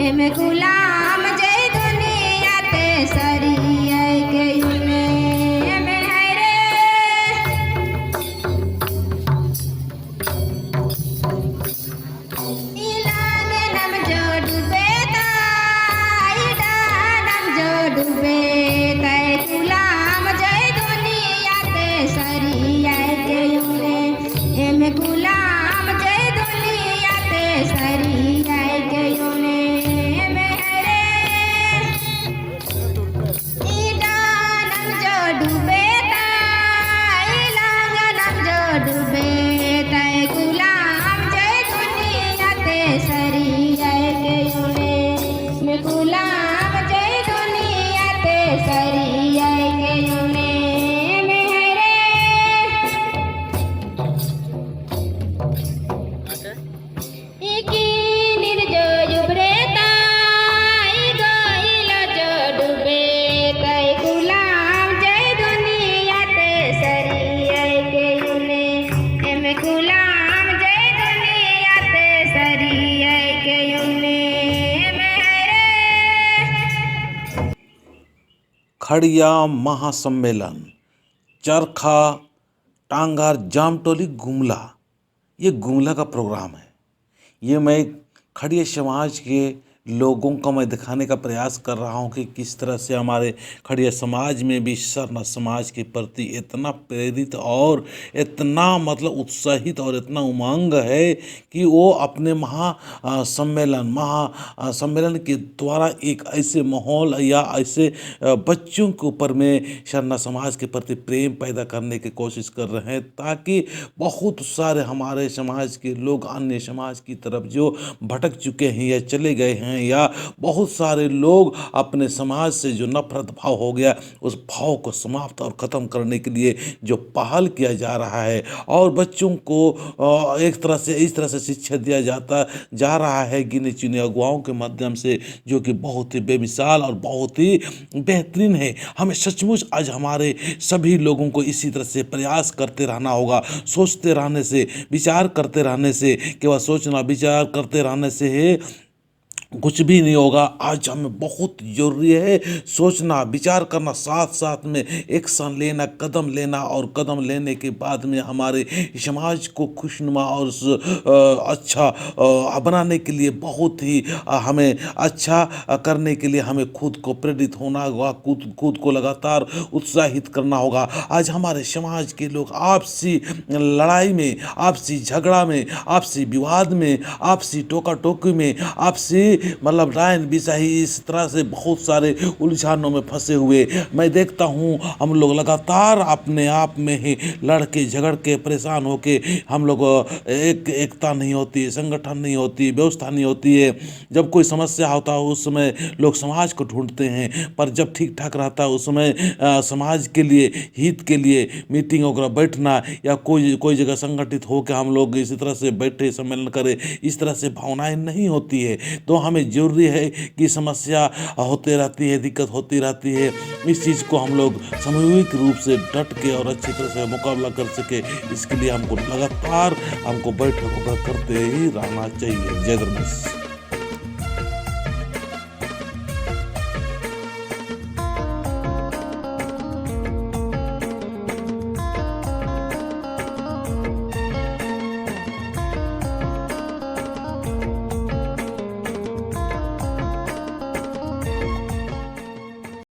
एमे गुलाम जय दुनिया ते सरी आई के यूने एमे है रे इलागे नम जो डूबे ताईडा नम जो डूबे तय गुलाम जय दुनिया ते सरी आई के यूने एमे गुलाम जय दुनिया ते सरी आई के यूने एमे है रे ईडा नम जो डूबे ताईलांग नम जो डूबे तय गुलाम जय दुनिया ते सरी आई के यूने एमे गुलाम जय दुनिया ते सरी आई के यूने एमे है रे इकी निर्जो जुबरे ताई गइला जो डूबे तय गुलाम जय दुनिया ते सरी आई के यूने एमे गुलाम जय दुनिया ते सरी आई के यूने एमे है रे खड़िया महासम्मेलन चरखा टांगार जामटोली गुमला, ये गुमला का प्रोग्राम है। ये मैं खड़िया समाज के लोगों का मैं दिखाने का प्रयास कर रहा हूँ कि किस तरह से हमारे खड़िया समाज में भी सरना समाज के प्रति इतना प्रेरित और इतना मतलब उत्साहित और इतना उमंग है कि वो अपने सम्मेलन के द्वारा एक ऐसे माहौल या ऐसे बच्चों के ऊपर में सरना समाज के प्रति प्रेम पैदा करने की कोशिश कर रहे हैं, ताकि बहुत सारे हमारे समाज के लोग अन्य समाज की तरफ जो भटक चुके हैं या चले गए हैं, या बहुत सारे लोग अपने समाज से जो नफरत भाव हो गया उस भाव को समाप्त और ख़त्म करने के लिए जो पहल किया जा रहा है, और बच्चों को एक तरह से इस तरह से शिक्षा दिया जा रहा है गिने चुने अगुवाओं के माध्यम से, जो कि बहुत ही बेमिसाल और बहुत ही बेहतरीन है। हमें सचमुच आज हमारे सभी लोगों को इसी तरह से प्रयास करते रहना होगा। सोचते रहने से, विचार करते रहने से, केवल सोचना विचार करते रहने से है कुछ भी नहीं होगा। आज हमें बहुत ज़रूरी है सोचना विचार करना, साथ साथ में एक्शन लेना, कदम लेना, और कदम लेने के बाद में हमारे समाज को खुशनुमा और अच्छा बनाने के लिए बहुत ही हमें अच्छा करने के लिए हमें खुद को प्रेरित होना होगा, खुद को लगातार उत्साहित करना होगा। आज हमारे समाज के लोग आपसी लड़ाई में, आपसी झगड़ा में, आपसी विवाद में, आपसी टोका टोकी में, आपसी मतलब रायन बिसाही, इस तरह से बहुत सारे उलझानों में फंसे हुए मैं देखता हूँ। हम लोग लगातार अपने आप में ही लड़के झगड़ के परेशान होके हम लोग एकता नहीं होती, संगठन नहीं होती, व्यवस्था नहीं होती है। जब कोई समस्या होता है उस समय लोग समाज को ढूंढते हैं, पर जब ठीक ठाक रहता है उस समय समाज के लिए, हित के लिए मीटिंग वगैरह बैठना या कोई जगह संगठित होकर हम लोग इसी तरह से बैठे सम्मेलन करें, इस तरह से भावनाएं नहीं होती है। तो हमें जरूरी है कि समस्या होते रहती है, दिक्कत होती रहती है, इस चीज़ को हम लोग सामूहिक रूप से डट के और अच्छी तरह से मुकाबला कर सके, इसके लिए हमको लगातार बैठक करते ही रहना चाहिए। जय धर्मेश।